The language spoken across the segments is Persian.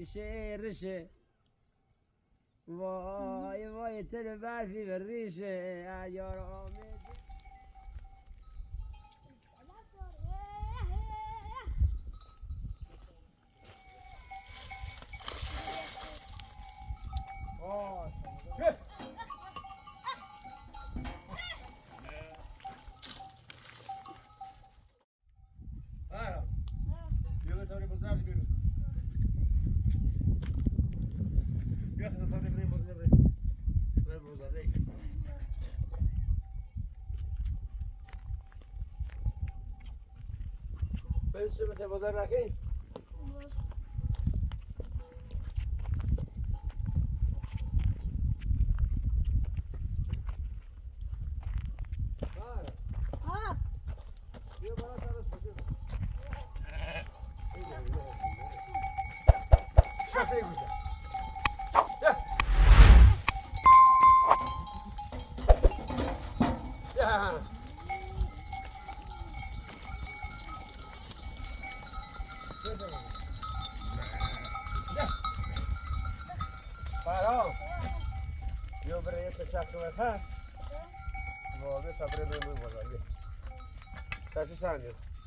ریشه ریشه وای وای تل برفی به ریشه یار آمد بسه بازار رکی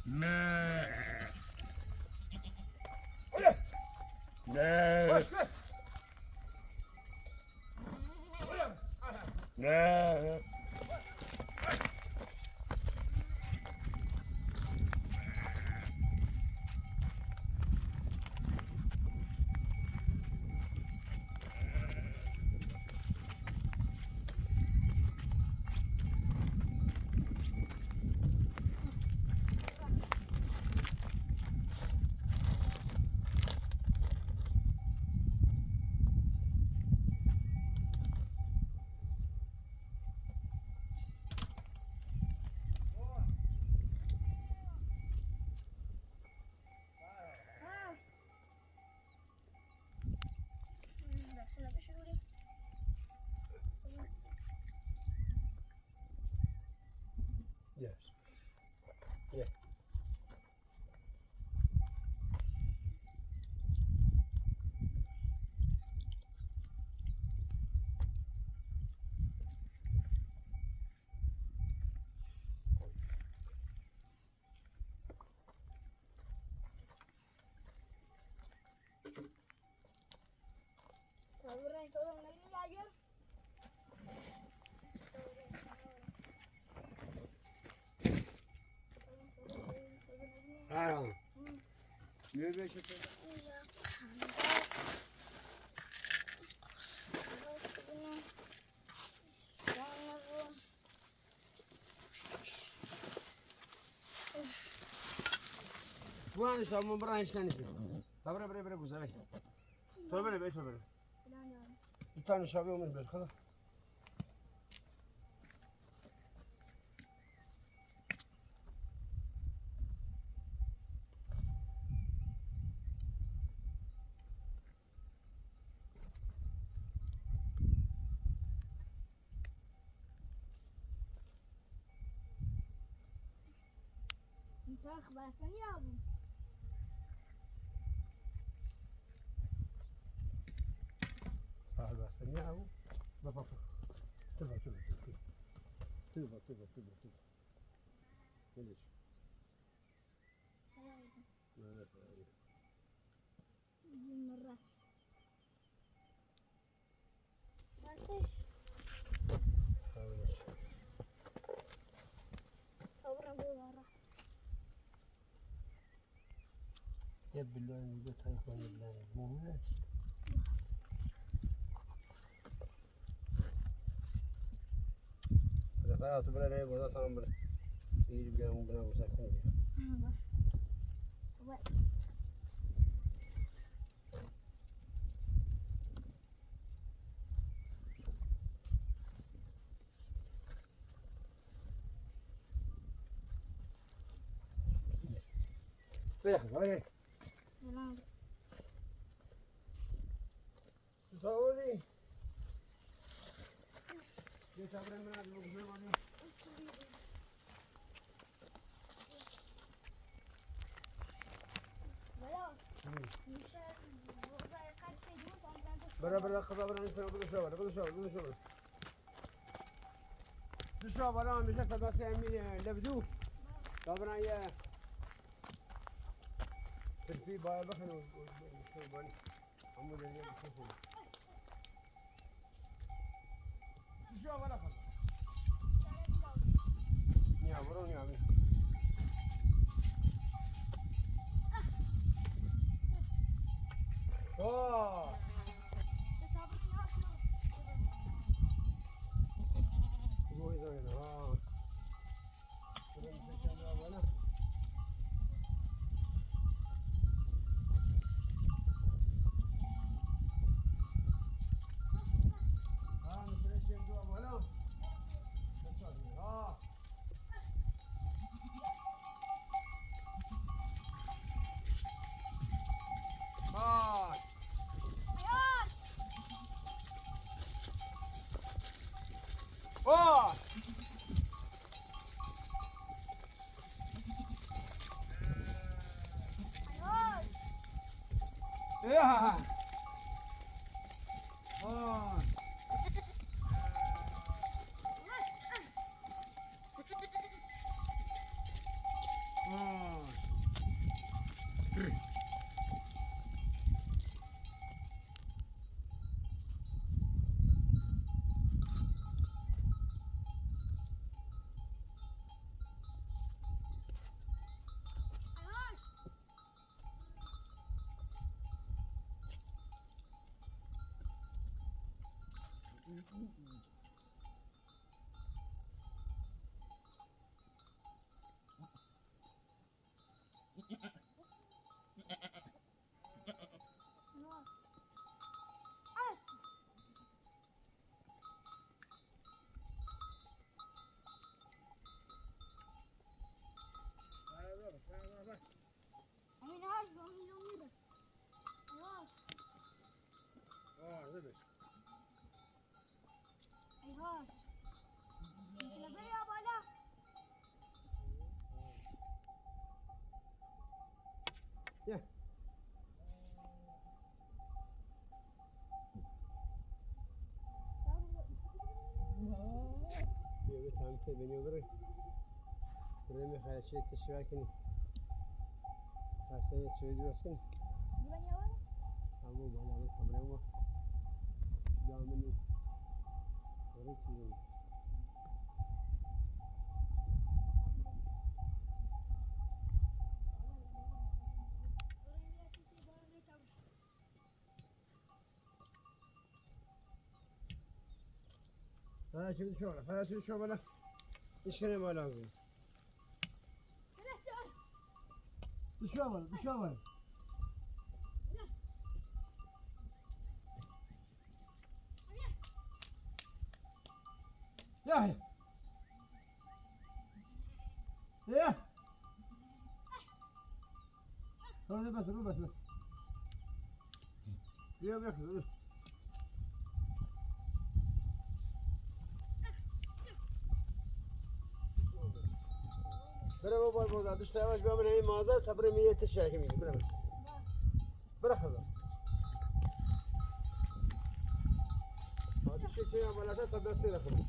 نه نه نه Ne beşe Bu an işte ama buranın işlenisi. Tabi bre güzel. Tor böyle beş böyle. Bir tane şabi olmuş böyle kadar. صاخ بسني يا ابو صاحب بسني يا ابو بابا تبا ليش مرة يد بالله يبيت هيكون بالله مو هناك رفعت برا ليه بوضع تمر يجي بيا مو بنا وساكن بيا خلاص Saúde! Deixa a Brenda na برا خدا برا نشون بدو شو دو شو برا میشه تا بس امی لبدو برا یه ترفی با بخنو شو بانی همون دیگه بخون دو شو برا خدا نیا برو نیا می اوه وای زنگ ها اوه يا يا يا بتعمل بيني وبرك بريمي خاشية تشواكني خاشية تشوي جواسكني عمو بانا من خبره جامني ورسمي هذا شو شغله ايش كان ما لازم بشاور يا يا بس يا بياخذ برا بابا بابا دشت اواش بیامن همین مازاد تبره میه تشاکی میگی برا بس برا خدا هذا الشيء شيء عملته تبى تصير خدا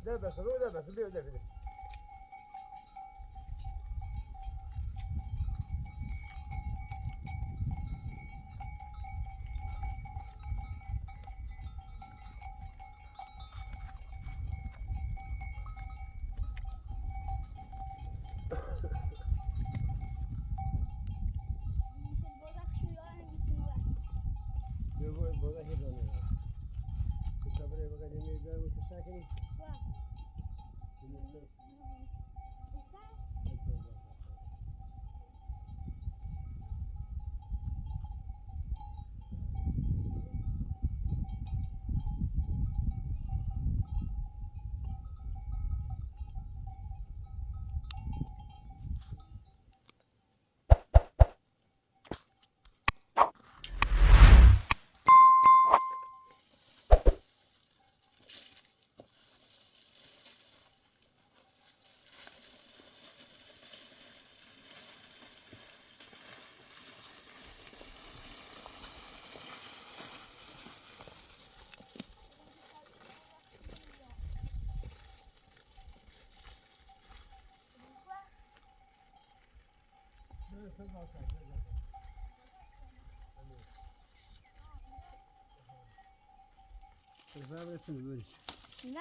ده بس بيو بودا هی دونه تو تبره بگه میگه و تشاکی الفرق بتونه بريش. نه.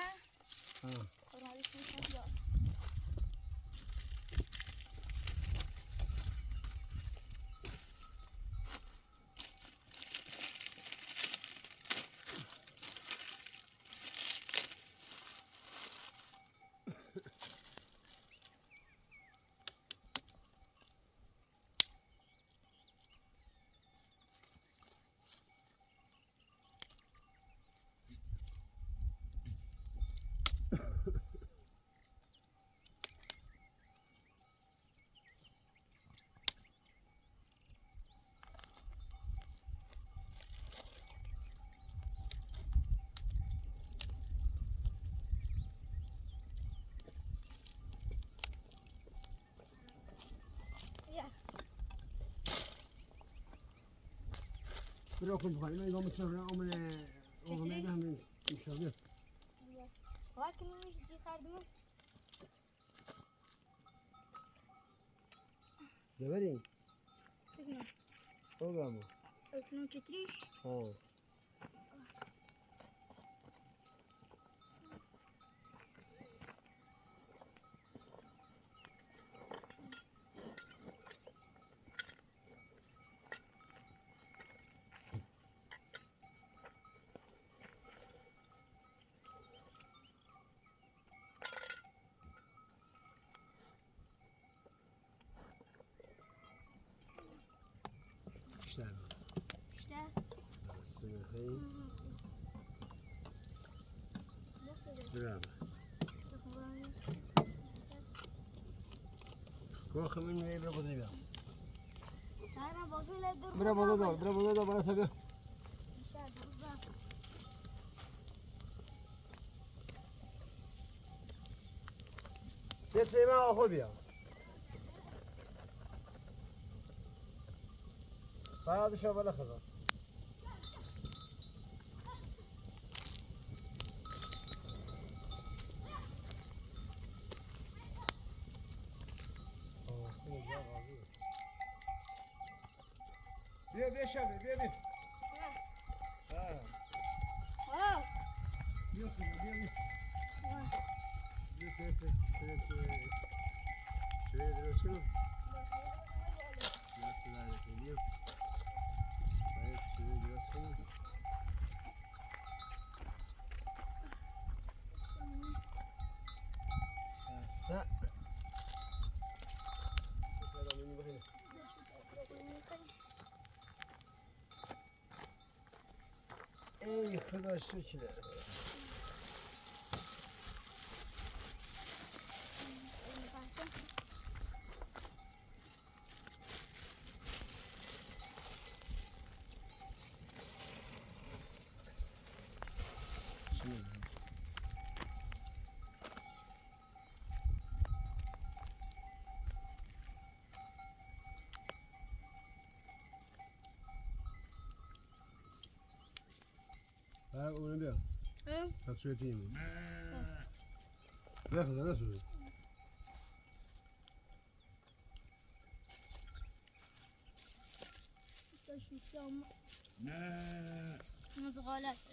آه. خرابیش میشه. برو کن بخوری من ایوان میتونم آمنه آمنه به همین میشابه واکن میشه دی خردمون ببرین سیگنال اوگامو اکنون چطوری ها بیشتر سنهایی برام کوخ من میای برو بودی بیا نه بازوله دور برو بودی دار برای سبب یه سیمه آخو بیا بعد شو بالا خدا بیا شبه بیا بیا ای خدا شکره اونو بیا تا چه تیمی بیا خدا نسوزی نه مزغاله است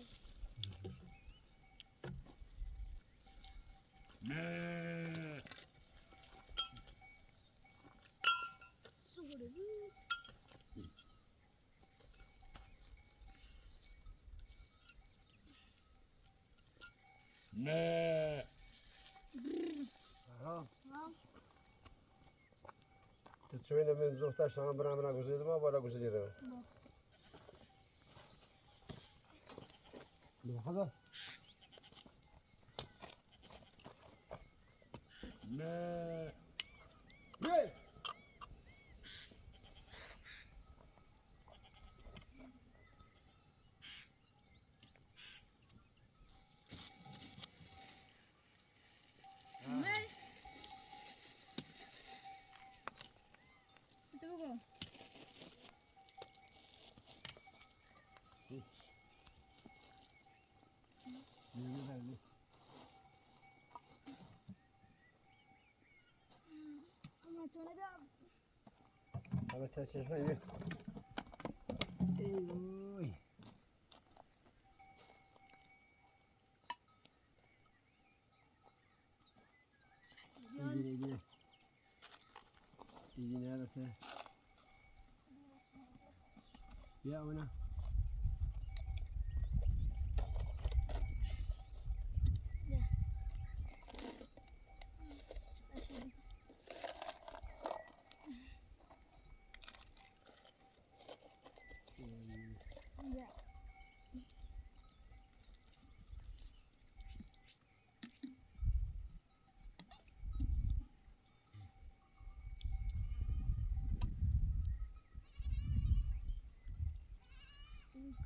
نه نه تشوينا من زوجتها شام برامنا جزيرة ما ولا جزيرة هذا لا ليه حالا تا چشمه بیا ایوی دیگه نرسه بیا اونا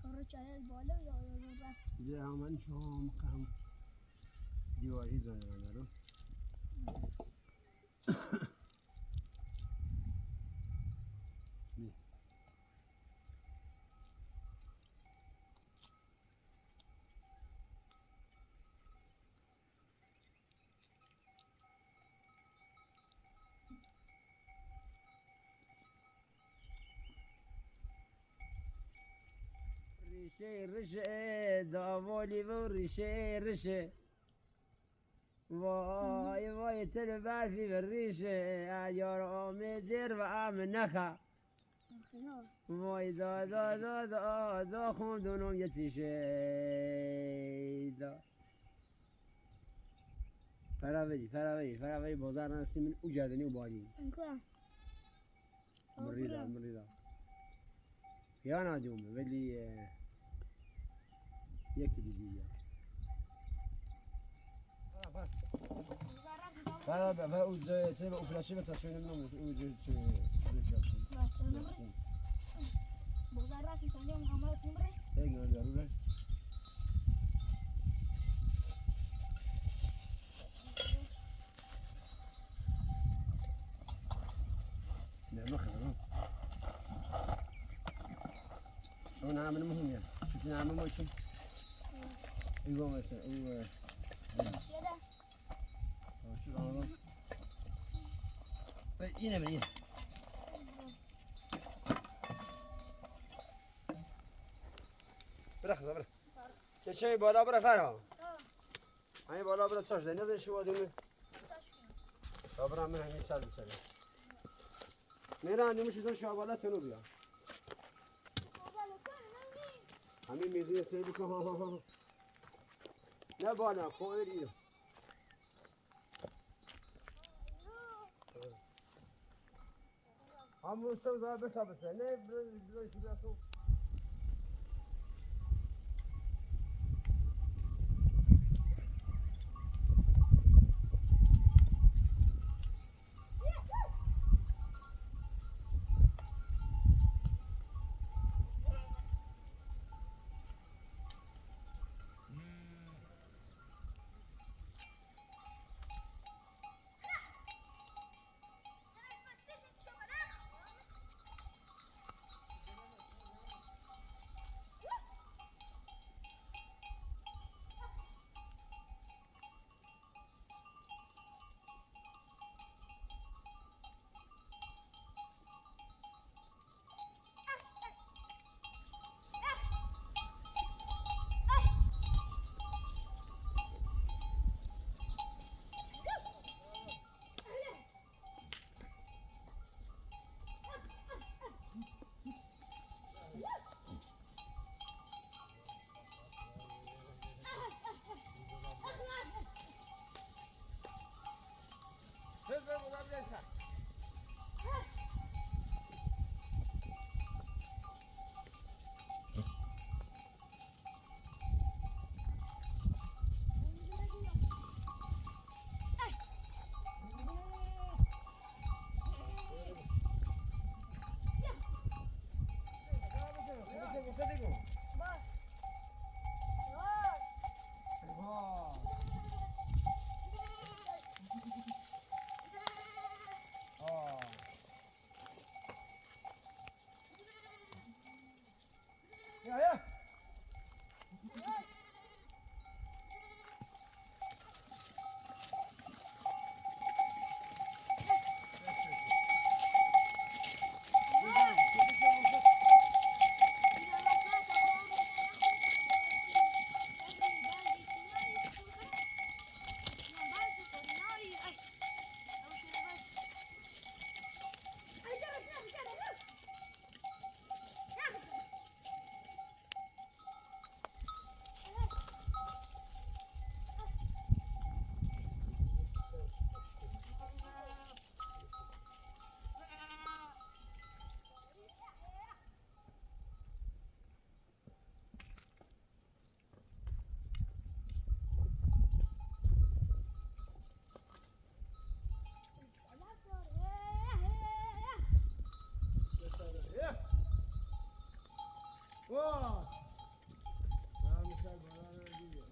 کارو چای بالا یا رفت دیگه همون شام کم دیواری زنه من دارم ریشه ریشه داولی و ریشه ریشه وای وای تل برفی و ریشه یار آمدر و ام نخا وای دا دا دا دا دا خون دونم یه چیشه دا فراوری بازار نسیم من او جردنی و باری مریدا یا نادیومه ولی یکی دیگه و او سه او فلاشه به تصویر نمود او بازار رفتی کنیم همه نمره هی نه ضروره نه مخدم اون عامل مهمه شوفي عامل ماشي ايوه مثلا ايوه شو عامل هنا من هنا برخص برخ چه بالا برا فرها همین بالا برا چاش دنیا داشت شو دونه برا من همین سال سال میرن نمیشه تو شو بالا تنو بیا همین میزی سه بکن نه بالا خوبه دیگه همون سو زار بسه نه برای چی بیاسو آه مثال بالا رو دیگه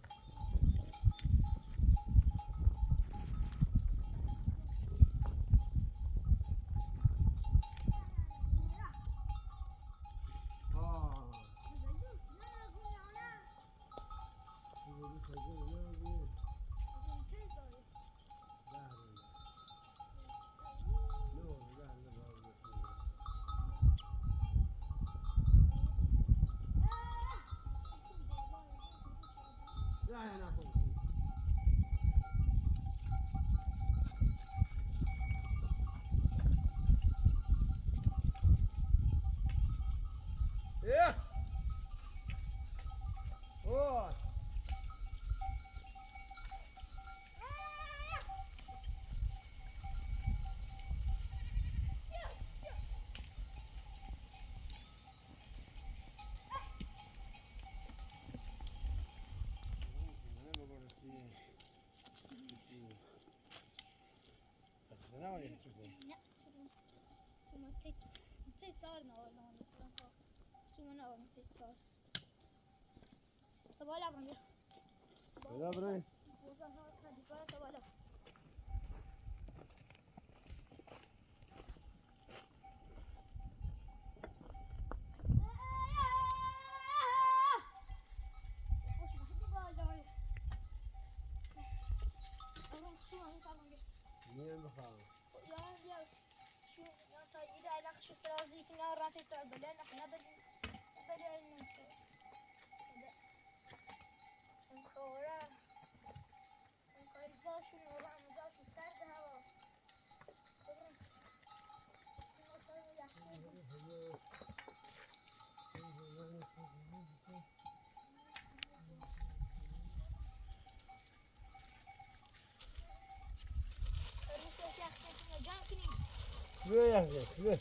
ايه اوه بلا برای مين بخاف شوية يا أخي شوية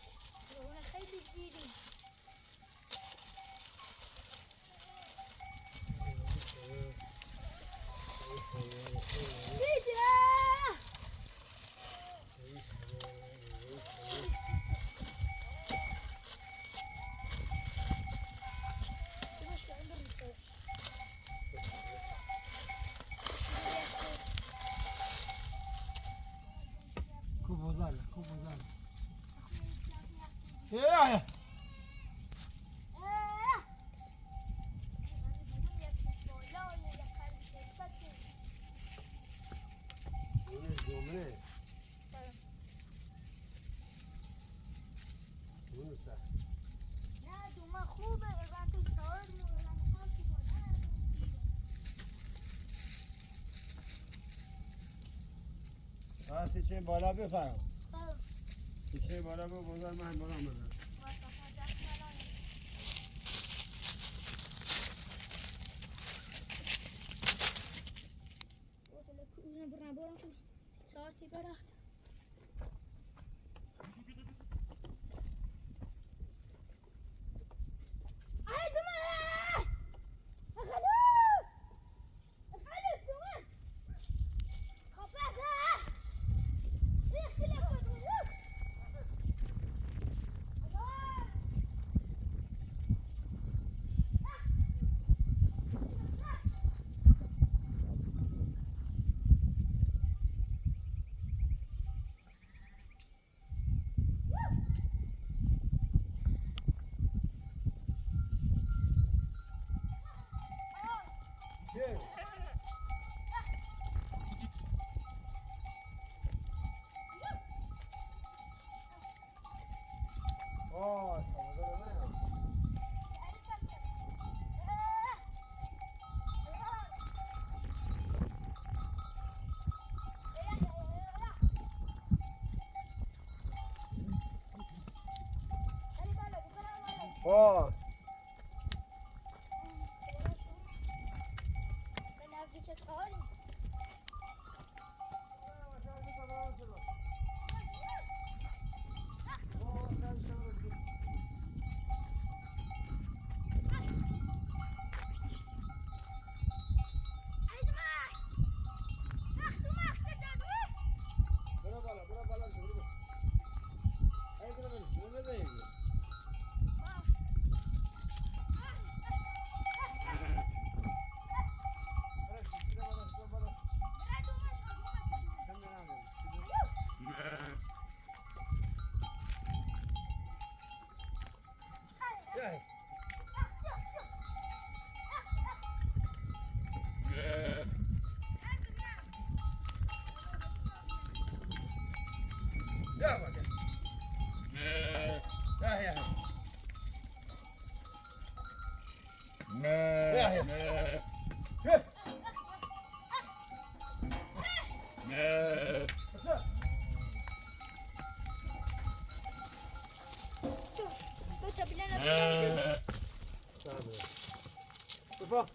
كوبوزال ايه چه بالا بفرم چه بالا بگذار من بالا آمدم تو تبلنا شوفوا